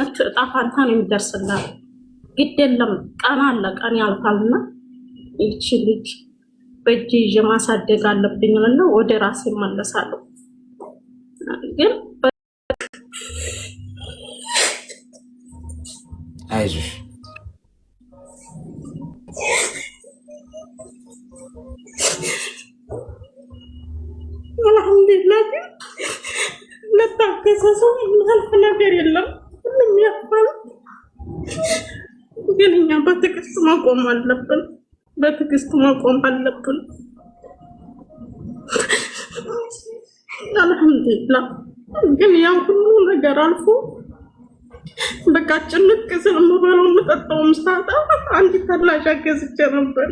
አይነት እጣ ፋንታ ነው የሚደርስላት። ግድ የለም ቀን አለ፣ ቀን ያልፋልና ይቺ ልጅ በእጅ ይዤ ማሳደግ አለብኝና ወደ ራሴ እመለሳለሁ። ግን አይዞሽ አልሐምዱሊላህ። ግን ለታገሰ ሰው የሚያልፍ ነገር የለም፣ ሁሉም ያልፋል። ግን እኛ በትዕግስት መቆም አለብን፣ በትዕግስት መቆም አለብን። አልሐምዱሊላህ። ግን ያው ሁሉ ነገር አልፎ በቃ ጭንቅ ስለምበለው የምጠጣውም ሳጣ አንዲት ተላሻ ገዝቼ ነበር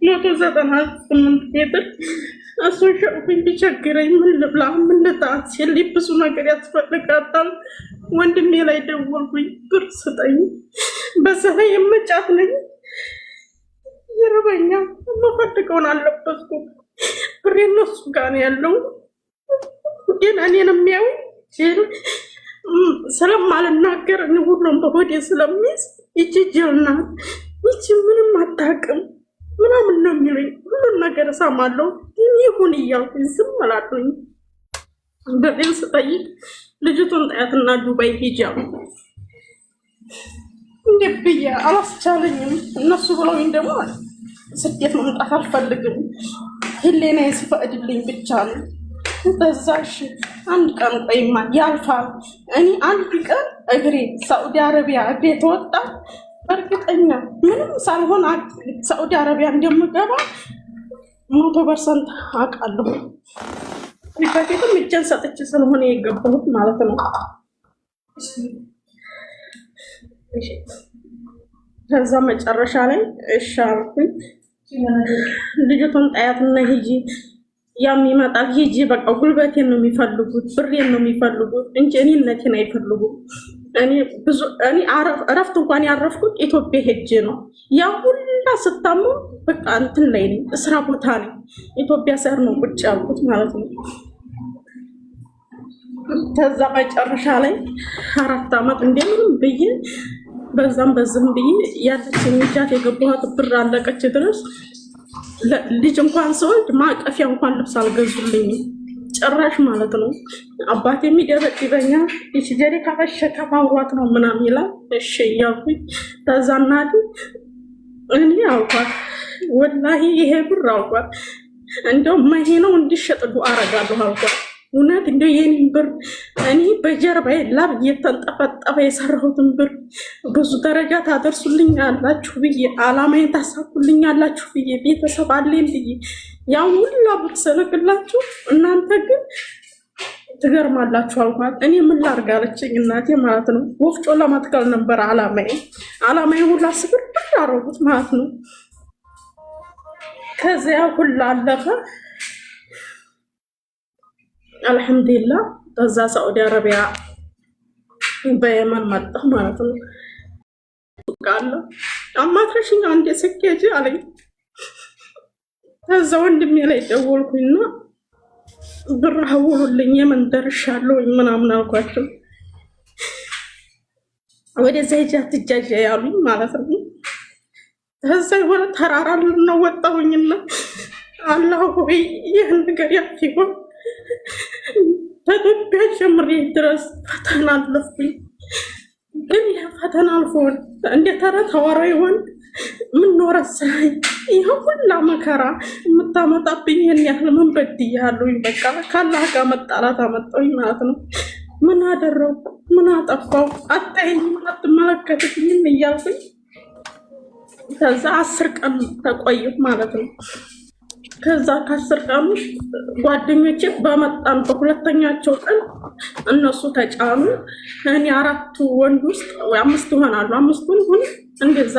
198 ሜትር። እሱን ሸጥኩኝ። ቢቸግረኝ ምን ልብላ ምን ልጣት ሲል ብዙ ነገር ያስፈልጋታል። ወንድሜ ላይ ደወልኩኝ፣ ብር ስጠኝ፣ በዛ ላይ የመጫት ነኝ፣ ይርበኛል፣ የምፈልገውን አልለበስኩም፣ ብሬ እነሱ ጋር ነው ያለው። ግን እኔን የሚያዩ ስለማልናገር እኔ ሁሉም በሆዴ ስለሚይዝ ይቺ ጅልና ይቺ ምንም አታውቅም ምናምን ነው የሚሉኝ። ሁሉን ነገር እሰማለሁ፣ ግን ይሁን እያልኩኝ ዝም እላለሁኝ። በጤን ስጠይቅ ልጅቱን ጣያትና ዱባይ ሂጂ አሉ። እንዴት ብዬ አላስቻለኝም። እነሱ ብለውኝ ደግሞ ስደት መምጣት አልፈልግም፣ ህሌናዬ ሲፈቅድልኝ ብቻ ነው። በዛሽ አንድ ቀን ቆይማ ያልፋል። እኔ አንድ ቀን እግሬ ሳዑዲ አረቢያ እግሬ ተወጣ በእርግጠኛ ምንም ሳልሆን ሳዑዲ አረቢያ እንደምገባ 100% አውቃለሁ። በፊትም እጄን ሰጥቼ ስለሆነ የገባሁት ማለት ነው። ከዛ መጨረሻ ላይ እሺ አልኩኝ። ልጅቱን ጣያትና ሂጂ የሚመጣል ሂጂ፣ በቃ ጉልበቴን ነው የሚፈልጉት፣ ብሬን ነው የሚፈልጉት እንጂ እኔነቴን አይፈልጉም። እኔ እረፍት እንኳን ያረፍኩት ኢትዮጵያ ሄጄ ነው። ያ ሁላ ስታሙ በቃ እንትን ላይ ነኝ፣ ስራ ቦታ ነኝ። ኢትዮጵያ ሰር ነው ቁጭ ያልኩት ማለት ነው። ከዛ መጨረሻ ላይ 4 ዓመት እንደምንም ብዬ በዛም በዝም ብዬ ያለች የሚጃት የገባኋት ብር አለቀች ድረስ ልጅ እንኳን ሰወልድ ማቀፊያ እንኳን ልብስ አልገዙልኝም ጭራሽ ማለት ነው። አባቴ የሚደበድበኛል፣ ይቺ ጀሪ ካፈሸከ ማውሯት ነው ምናምን ይላል። እሺ እያልኩኝ ተዛናዲ እኔ አውቋል፣ ወላሂ ይሄ ብር አውቋል። እንደው መሄ ነው እንዲሸጥ ዱአ አረጋለሁ አውቋል። እውነት እንደው የኔን ብር እኔ በጀርባዬ ላብ እየተንጠፈጠፈ የሰራሁትን ብር ብዙ ደረጃ ታደርሱልኝ አላችሁ ብዬ አላማዬን ታሳኩልኝ አላችሁ ብዬ ቤተሰብ አለኝ ብዬ ያው ሁላ ብር ስልክላችሁ እናንተ ግን ትገርማላችሁ አልኳት። እኔ ምን ላድርግ አለችኝ እናቴ ማለት ነው። ወፍጮ ለማትከል ነበር አላማዬ ሁላ ስብር አደረጉት ማለት ነው። ከዚያ ሁላ አለፈ። አልሐምዱሊላህ በዛ ሳዑዲ አረቢያ በየመን መጣሁ ማለት ነው። ቃል አማክረሽኝ አንዴ ስኬጂ አለኝ። ከዛ ወንድሜ ላይ ደወልኩኝና ብር ሀውሉልኝ የመን ደርሻለሁ ምናምን አልኳቸው። ወደዛ ሂጂ አትጃጃ ያሉኝ ማለት ነው። ከዛ የሆነ ተራራ ነው ወጣሁኝና አላህ ሆይ ይህን ነገር ያፊሆን ተጠቢያ ጀምሬ ድረስ ፈተና አለፍኩኝ። ግን ያ ፈተና አልፎ እንደ ተረት አወራ ይሆን ምን ወረሰኝ? ይሄ ሁላ መከራ የምታመጣብኝ ይሄን ያህል ምን በድያለሁኝ? በቃ ካላህ ጋር መጣላት አመጣሁኝ ማለት ነው። ምን አደረኩ? ምን አጠፋው? አታይኝም፣ አትመለከትኝም እያልኩኝ ከዛ 10 ቀን ተቆየሁ ማለት ነው። ከዛ ከ10 ቀን ጓደኞቼ በመጣን በሁለተኛቸው ቀን እነሱ ተጫኑ። እኔ 4 ወንድ ውስጥ ወይ 5 ይሆናሉ፣ 5ቱን ሁን እንደዛ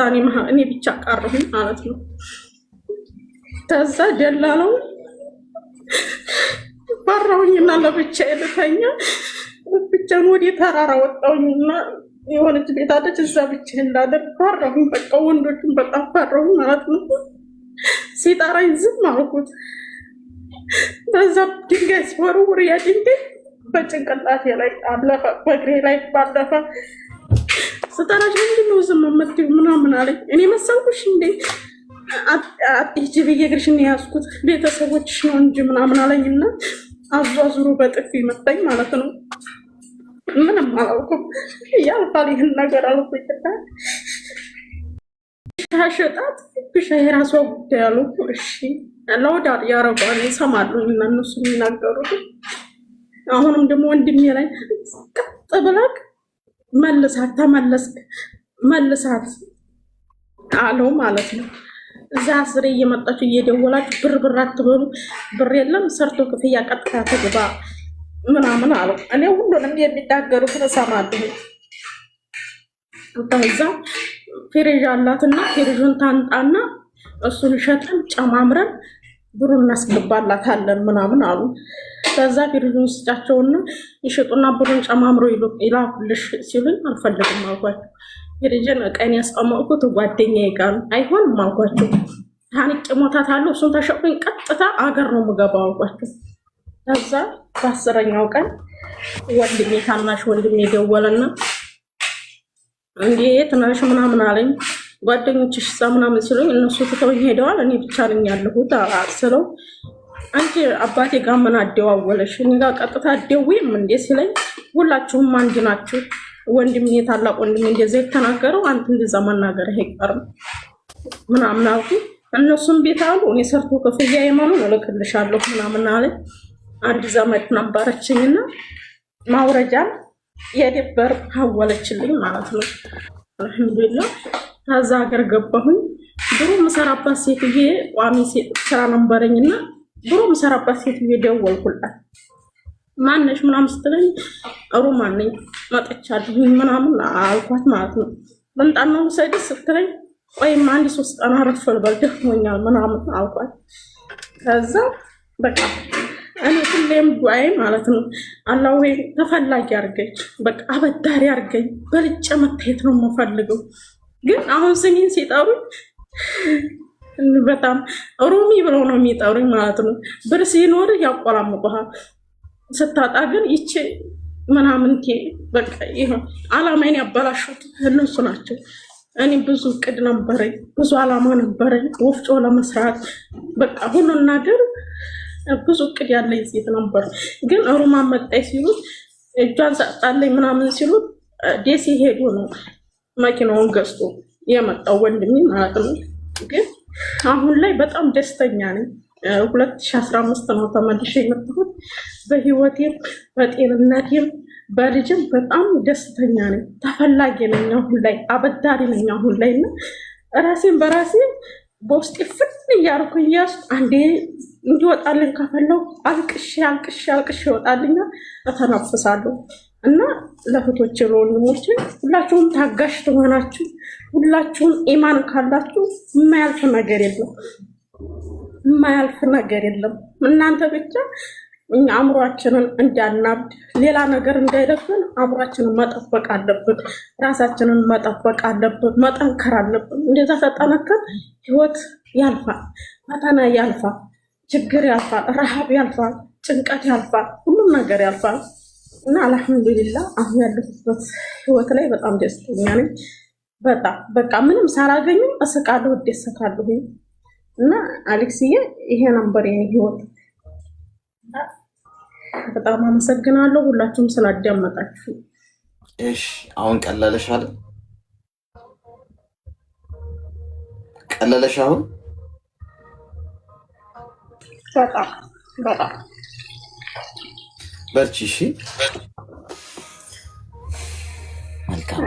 እኔ ብቻ ቀረሁኝ ማለት ነው። ከዛ ደላለው ፈራሁኝና ለብቻዬ ልተኛ ብቻዬን ወደ ተራራ ወጣሁኝና የሆነች ቤት አለች፣ እዛ ብቻዬን ላደር ፈራሁኝ። በቃ ወንዶችን በጣም ፈራሁኝ ማለት ነው። ሲጣራኝ ዝም አልኩት። በዛ ድንጋይ ሲወረውር ያ ድንጋይ በጭንቅላቴ ላይ አለፈ፣ በእግሬ ላይ ባለፈ። ስጠራሽ ምንድን ነው ዝም የምትይው ምናምን አለኝ። እኔ መሰልኩሽ እንዴ አትሂጂ ብዬ እግርሽን የያዝኩት ቤተሰቦችሽ ነው እንጂ ምናምን አለኝና አዟዙሮ በጥፊ መታኝ ማለት ነው። ምንም አላውኩም። ያልፋል ይህን ነገር አልኩኝ። ሻሸጣት ብሻ የራሷ ጉዳይ ያሉ እሺ ለወዳድ ያረጓል ይሰማሉ እና እነሱ የሚናገሩት። አሁንም ደግሞ ወንድሜ ላይ ቀጥ ብላክ መልሳት ተመለስክ መልሳት አለው ማለት ነው። እዛ ስሬ እየመጣችሁ እየደወላችሁ ብር አትበሉ፣ ብር የለም ሰርቶ ክፍያ ቀጥታ ትግባ ምናምን አለው። እኔ ሁሉንም የሚናገሩትን እሰማለሁ። ከዛ ፍሪጅ አላትና ፍሪጁን ታንጣና እሱን ሸጠን ጨማምረን ብሩን እናስገባላታለን ምናምን አሉ። ከዛ ፍሪጁን ስጫቸውና ይሽጡና ብሩን ጨማምሮ ይላኩልሽ ሲሉኝ አልፈልግም አልኳቸው። ፍሪጅን ቀን ያስቀመጥኩት ጓደኛዬ ጋር አይሆንም አልኳቸው። ታንጭ ሞታታለሁ እሱን ተሸጡኝ ቀጥታ አገር ነው የምገባው አልኳቸው። ከዛ በ10ኛው ቀን ወንድሜ ታናሽ ወንድሜ ደወለና እንዴት ነሽ ምናምን አለኝ። ጓደኞችሽ እዛ ምናምን ሲሉኝ እነሱ ትተውኝ ሄደዋል፣ እኔ ብቻ ነኝ ያለሁት ስለው አንቺ አባቴ ጋር ምን አደዋወለሽ እኔ ጋር ቀጥታ አትደውይም እንዴ ሲለኝ ሁላችሁም አንድ ናችሁ፣ ወንድሜ ታላቅ ወንድሜ እንደዛ የተናገረው አንተ እንደዛ መናገር አይቀርም ምናምን አልኩ። እነሱም ቤት አሉ እኔ ሰርቶ ክፍያ የማኑን እልክልሻለሁ ምናምን አለኝ። አንድ ዘመድ ነበረችኝና ማውረጃ የደበር ሀወለችልኝ ማለት ነው። አልሐምዱሊላህ ከዛ ሀገር ገባሁኝ። ድሮ የምሰራባት ሴትዬ ቋሚ ስራ ነበረኝና ድሮ የምሰራባት ሴትዬ ደወልኩላት። ማነሽ ምናምን ስትለኝ ሩማን ነኝ መጥቻለሁኝ ምናምን አልኳት ማለት ነው። ልምጣና ውሰድሽ ስትለኝ ቆይማ አንድ 3 ቀን አረፍ ልበል ደክሞኛል ምናምን አልኳት። ከዛ በቃ እኔ ሁሌም ዱዓዬ ማለት ነው አላህ ወይ ተፈላጊ አድርገኝ፣ በቃ አበዳሪ አድርገኝ፣ በልጬ መታየት ነው የምፈልገው። ግን አሁን ስሜን ሲጠሩኝ በጣም ሩሚ ብለው ነው የሚጠሩኝ ማለት ነው። ብር ሲኖር ያቆላምጡሃል፣ ስታጣ ግን ይቺ ምናምን በቃ ይሁን አላማዬን ያበላሹት እነሱ ናቸው። እኔ ብዙ እቅድ ነበረኝ፣ ብዙ አላማ ነበረኝ፣ ወፍጮ ለመስራት በቃ ሁሉን ነገር ብዙ እቅድ ያለኝ ሴት ነበር። ግን ሩማን መጣይ ሲሉት እጇን ሰጣለኝ ምናምን ሲሉት ደሴ ሄዶ ነው መኪናውን ገዝቶ የመጣው ወንድሜ ማለት ነው። ግን አሁን ላይ በጣም ደስተኛ ነኝ። 2015 ነው ተመልሼ የመጣሁት። በህይወቴም በጤንነቴም በልጅም በጣም ደስተኛ ነኝ። ተፈላጊ ነኝ አሁን ላይ፣ አበዳሪ ነኝ አሁን ላይ እና ራሴን በራሴ በውስጤ ፍን እያልኩ እያሱ አንዴ እንዲወጣልኝ ከፈለው አልቅሼ ይወጣልኛ እተነፍሳለሁ። እና ለእህቶቼ ለወንድሞቼ ሁላችሁም ታጋሽ ትሆናችሁ፣ ሁላችሁም ኢማን ካላችሁ የማያልፍ ነገር የለም። እናንተ ብቻ እኛ አእምሯችንን እንዳናብድ ሌላ ነገር እንዳይደግን አእምሯችንን መጠበቅ አለብን፣ ራሳችንን መጠበቅ አለብን፣ መጠንከር አለብን። እንደዛ ተጠነከር ህይወት ያልፋል፣ ፈተና ያልፋል፣ ችግር ያልፋል፣ ረሃብ ያልፋል፣ ጭንቀት ያልፋል፣ ሁሉም ነገር ያልፋል። እና አልሐምዱሊላህ አሁን ያለሁበት ህይወት ላይ በጣም ደስተኛ ነኝ። በጣም በቃ ምንም ሳላገኝም እስቃለሁ፣ እደሰታለሁ። እና አሌክስዬ ይሄ ነበር የኔ ህይወት። በጣም አመሰግናለሁ ሁላችሁም ስላዳመጣችሁ። እሺ አሁን ቀለለሽ አይደል? ቀለለሽ አሁን? በጣም በርቺ። እሺ መልካም።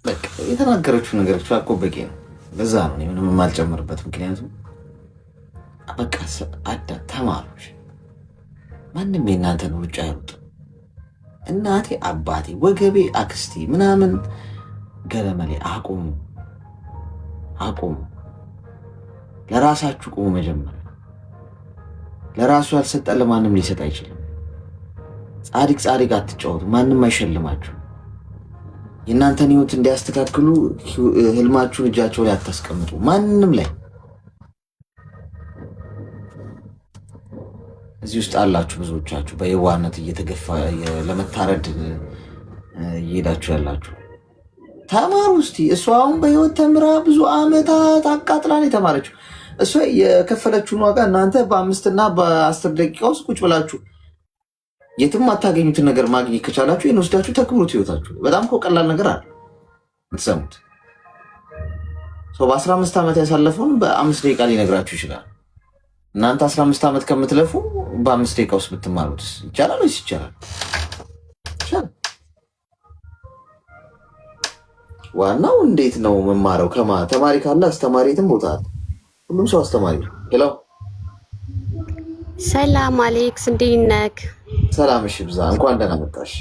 በቃ የተናገረችው ነገሮች እኮ በቂ ነው። ለዛ ነው ምንም የማልጨምርበት። ምክንያቱም በቃ ተማሮች ማንም የእናንተን ውጭ አይሩጥ። እናቴ፣ አባቴ፣ ወገቤ፣ አክስቴ ምናምን ገለመሌ አቁሙ። ለራሳችሁ ቁሙ። መጀመሪያ ለራሱ ያልሰጠ ለማንም ሊሰጥ አይችልም። ጻድቅ አትጫወቱ። ማንም አይሸልማችሁ። የእናንተን ህይወት እንዲያስተካክሉ ህልማችሁን እጃቸው ላይ አታስቀምጡ። ማንም ላይ እዚህ ውስጥ አላችሁ ብዙዎቻችሁ በየዋህነት እየተገፋ ለመታረድ እየሄዳችሁ ያላችሁ ተማሩ እስቲ። እሷ አሁን በህይወት ተምራ ብዙ አመታት አቃጥላን የተማረችው እሷ የከፈለችውን ዋጋ እናንተ በ5 እና በ10 ደቂቃ ውስጥ ቁጭ ብላችሁ የትም አታገኙትን ነገር ማግኘት ከቻላችሁ ይህን ወስዳችሁ ተክብሩት ህይወታችሁ። በጣም እኮ ቀላል ነገር አለ የምትሰሙት። በ15 ዓመት ያሳለፈውን በ5 ደቂቃ ሊነግራችሁ ይችላል። እናንተ 15 ዓመት ከምትለፉ በ5 ደቂቃ ውስጥ ብትማሩት ይቻላል ወይስ ይቻላል? ዋናው እንዴት ነው መማረው? ተማሪ ካለ አስተማሪ የትም ቦታ አለ። ሁሉም ሰው አስተማሪ ነው። ሄሎ ሰላም አሌክስ፣ እንዴት ነህ? ሰላም። እሺ ብዛ፣ እንኳን ደህና መጣሽ።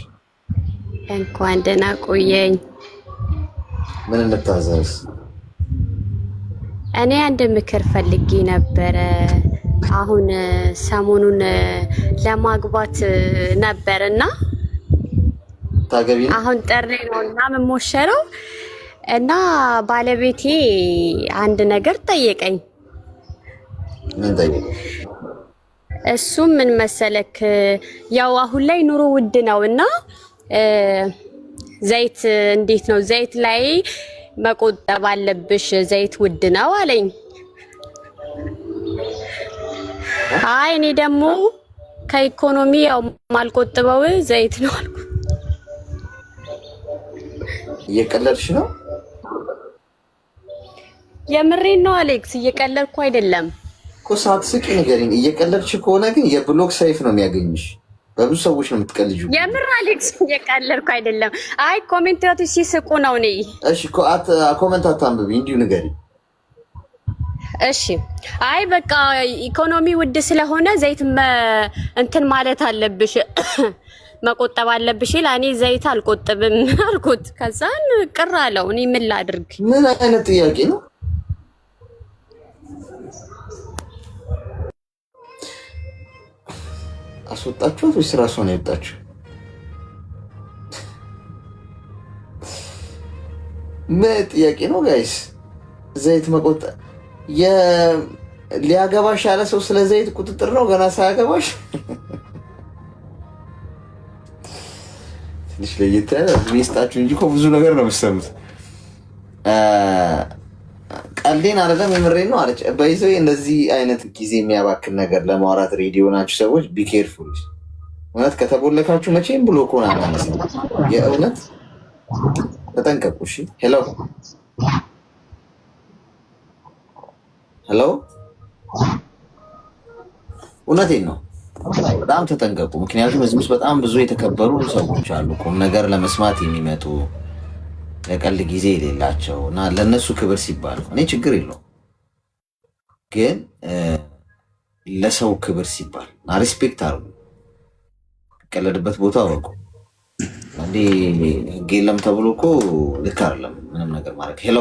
እንኳን ደህና ቆየኝ። ምን እንታዘዝ? እኔ አንድ ምክር ፈልጌ ነበረ። አሁን ሰሞኑን ለማግባት ነበርና ታገቢ ነው? አሁን ጥሪ ነውና የምሞሸረው እና ባለቤቴ አንድ ነገር ጠየቀኝ። ምን ጠየቀኝ? እሱም ምን መሰለክ፣ ያው አሁን ላይ ኑሮ ውድ ነውና ዘይት እንዴት ነው ዘይት ላይ መቆጠብ አለብሽ፣ ዘይት ውድ ነው አለኝ። አይ እኔ ደግሞ ከኢኮኖሚ ያው ማልቆጥበው ዘይት ነው አልኩ። እየቀለድሽ ነው? የምሬን ነው አሌክስ፣ እየቀለድኩ አይደለም እኮ። ሳትስቂ ንገሪኝ። እየቀለድሽ ከሆነ ግን የብሎክ ሰይፍ ነው የሚያገኝሽ። በብዙ ሰዎች ነው የምትቀልጂው። የምር አሌክስ፣ እየቀለድኩ አይደለም። አይ ኮሜንታቶች ሲስቁ ነው። እኔ እሺ ኮሜንት አታንብቢ፣ እንዲሁ ንገሪኝ። እሺ አይ በቃ ኢኮኖሚ ውድ ስለሆነ ዘይት እንትን ማለት አለብሽ መቆጠብ አለብሽ ይላል። እኔ ዘይት አልቆጥብም አልኩት። ከዛን ቅር አለው። እኔ ምን ላድርግ? ምን አይነት ጥያቄ ነው? አስወጣችኋት ወይስ ራሷ ነው የወጣችሁ? ምን ጥያቄ ነው ጋይስ? ዘይት መቆጠብ ሊያገባሽ ያለ ሰው ስለ ዘይት ቁጥጥር ነው ገና ሳያገባሽ። ትንሽ ለየት ያለ ሚስጣችሁ እንጂ እኮ ብዙ ነገር ነው የምትሰሙት። ቀልዴን አይደለም የምሬን ነው አለች። በይዘው እንደዚህ አይነት ጊዜ የሚያባክን ነገር ለማውራት ሬዲዮ ናችሁ ሰዎች ቢኬርፉል። እውነት ከተቦለካችሁ መቼም ብሎ ኮን አናነሳ። የእውነት ተጠንቀቁ። እሺ ሄሎ ሄሎ፣ እውነቴን ነው። በጣም ተጠንቀቁ። ምክንያቱም እዚህ ውስጥ በጣም ብዙ የተከበሩ ሰዎች አሉ፣ ቁም ነገር ለመስማት የሚመጡ ለቀልድ ጊዜ የሌላቸው እና ለእነሱ ክብር ሲባል እኔ ችግር የለውም፣ ግን ለሰው ክብር ሲባል እና ሪስፔክት አድርጉ። ቀለድበት ቦታ አወቁ። እንዴ ህግ የለም ተብሎ እኮ ልክ አይደለም ምንም ነገር ማድረግ። ሄሎ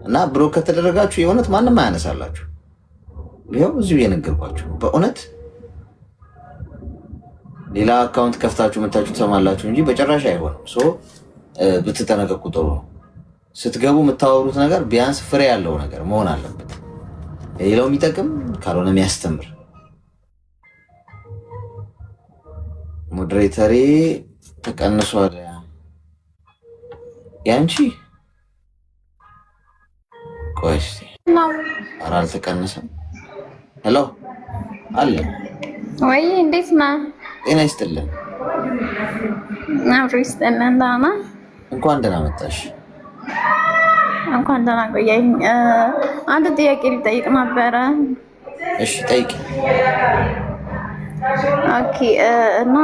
እና ብሮ ከተደረጋችሁ የእውነት ማንም አያነሳላችሁ። ይኸው እዚሁ የነገርኳችሁ በእውነት ሌላ አካውንት ከፍታችሁ መታችሁ ትሰማላችሁ እንጂ በጭራሽ አይሆንም። ብትጠነቀቁ ጥሩ ነው። ስትገቡ የምታወሩት ነገር ቢያንስ ፍሬ ያለው ነገር መሆን አለበት። ሌላው የሚጠቅም ካልሆነ የሚያስተምር። ሞዴሬተሬ ተቀንሷል። ያንቺ ቆይ እስኪ ኧረ አልተቀነሰም። ሄሎ አለ ወይ እንዴት ነህ? ጤና ይስጥልን። አብሮ ይስጥልን። ደህና እንኳን ደህና መጣሽ። እንኳን ደህና ቆየኝ። አንድ ጥያቄ ልጠይቅ ነበረ። እሺ ጠይቂ። ኦኬ። እና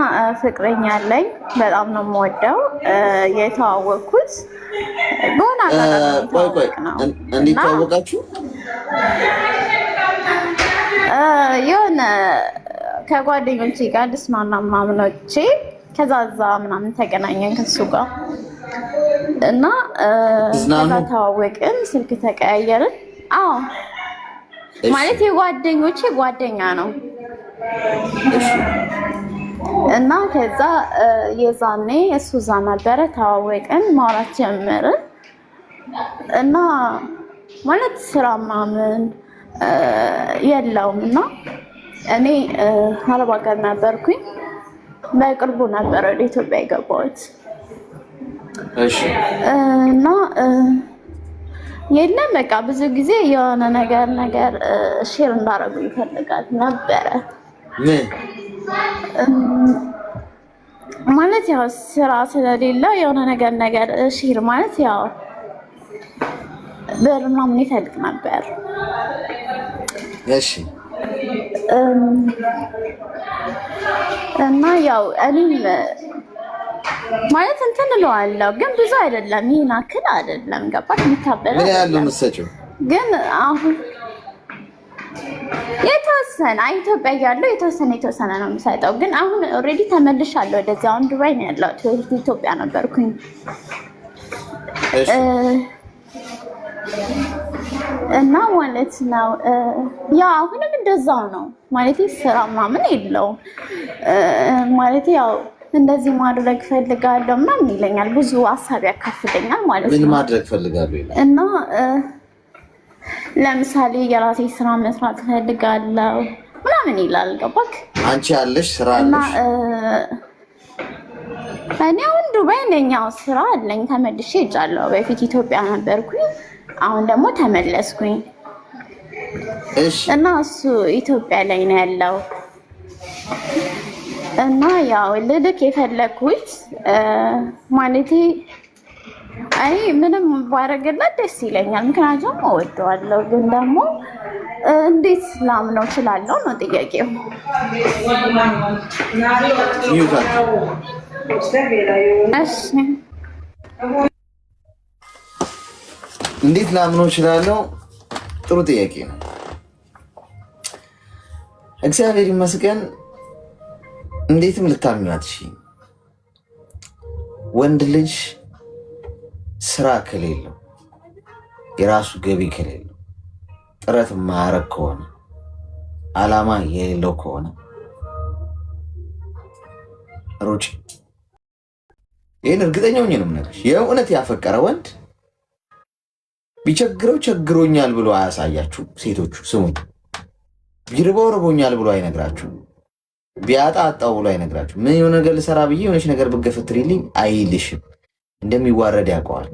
ፍቅረኛ አለኝ፣ በጣም ነው የምወደው። የተዋወቅኩት በሆነ ቆይ እንዴት ተዋወቃችሁ? የሆነ ከጓደኞቼ ጋር ልስማና ምናምኖቼ ከዛዛ ምናምን ተገናኘን ከሱ ጋር እና ከዛ ተዋወቅን፣ ስልክ ተቀያየርን። አዎ ማለት የጓደኞቼ ጓደኛ ነው እና ከዛ የዛኔ እሱ እዛ ነበረ፣ ተዋወቅን፣ ማውራት ጀመርን እና ማለት ስራ ምናምን የለውም እና እኔ አረብ ሀገር ነበርኩኝ። በቅርቡ ነበር ወደ ኢትዮጵያ የገባሁት። እሺ። እና የለም በቃ ብዙ ጊዜ የሆነ ነገር ሼር እንዳደረጉ ይፈልጋል ነበረ። ምን ማለት ያው ስራ ስለሌለ የሆነ ነገር ሼር ማለት ያው ብር ምናምን ይፈልግ ነበር። እሺ። እና ያው እኔም ማለት እንትን እለዋለሁ ግን ብዙ አይደለም፣ ይሄን አክል አይደለም። ገባሽ? የሚታበላ ምን ያህል ነው የምትሰጪው? ግን አሁን የተወሰነ ኢትዮጵያ ያለው የተወሰነ ነው የምሰጠው። ግን አሁን ኦልሬዲ ተመልሻለሁ ወደዚህ። አሁን ዱባይ ነው ያለሁት። ኢትዮጵያ ነበርኩኝ። እና ማለት ነው ያው አሁንም እንደዛው ነው ማለት ስራ ምናምን የለውም ማለት ያው እንደዚህ ማድረግ ፈልጋለሁ ምናምን ይለኛል። ብዙ ሀሳብ ያካፍለኛል ማለት ነው። ምን ማድረግ ፈልጋለሁ ይላል። እና ለምሳሌ የራሴ ስራ መስራት ፈልጋለሁ ምናምን ይላል። ገባክ? አንቺ ያለሽ ስራ አለሽ? እኔ አሁን ዱባይ ነኝ። ያው ስራ አለኝ። ተመልሼ ሄጃለሁ። በፊት ኢትዮጵያ ነበርኩኝ፣ አሁን ደግሞ ተመለስኩኝ። እሺ። እና እሱ ኢትዮጵያ ላይ ነው ያለው። እና ያው ልልክ የፈለኩት ማለቴ አይ ምንም ባረግላት ደስ ይለኛል፣ ምክንያቱም እወደዋለሁ። ግን ደግሞ እንዴት ላምነው እችላለሁ ነው ጥያቄው። እሺ እንዴት ላምነው እችላለሁ? ጥሩ ጥያቄ ነው። እግዚአብሔር ይመስገን እንዴትም ልታምኚው አትችይም። ወንድ ልጅ ስራ ከሌለው፣ የራሱ ገቢ ከሌለው፣ ጥረት ማያረግ ከሆነ፣ አላማ የሌለው ከሆነ ሩጭ። ይህን እርግጠኛ ሆኜ ነው የምነግርሽ። የእውነት ያፈቀረ ወንድ ቢቸግረው ቸግሮኛል ብሎ አያሳያችሁ። ሴቶቹ ስሙኝ፣ ቢርበው ርቦኛል ብሎ አይነግራችሁ፣ ቢያጣ አጣው ብሎ አይነግራችሁ። ምን የሆነ ነገር ልሰራ ብዬ የሆነች ነገር ብገፈትሪልኝ አይልሽም። እንደሚዋረድ ያውቀዋል።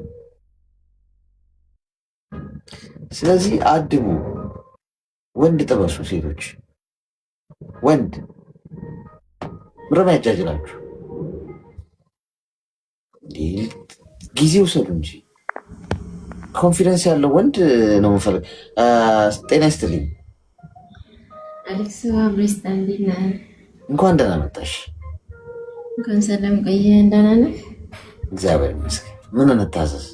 ስለዚህ አድቡ፣ ወንድ ጥበሱ። ሴቶች ወንድ ምረም ያጃጅላችሁ፣ ጊዜ ውሰዱ እንጂ ኮንፊደንስ ያለው ወንድ ነው የምፈልግ። ጤና ይስጥልኝ አሌክስ። አብሬስታ እንዴት ነህ? እንኳን ደህና መጣሽ። እንኳን ሰላም ቆየህ። ደህና ነህ? እግዚአብሔር ይመስገን። ምን እንታዘዝ?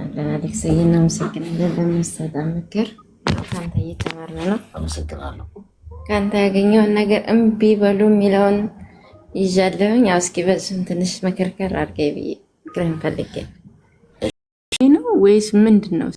አለን አሌክስ። እናመሰግናለን ለምትሰጠን ምክር። ከአንተ እየተማርን ነው። አመሰግናለሁ። ከአንተ ያገኘውን ነገር እምቢ በሉ የሚለውን ይዣለሁኝ። ያው እስኪ በሱም ትንሽ መከርከር አድርገኝ ብዬ ምክርህን ፈልጌ ነው። ወይስ ምንድን ነው?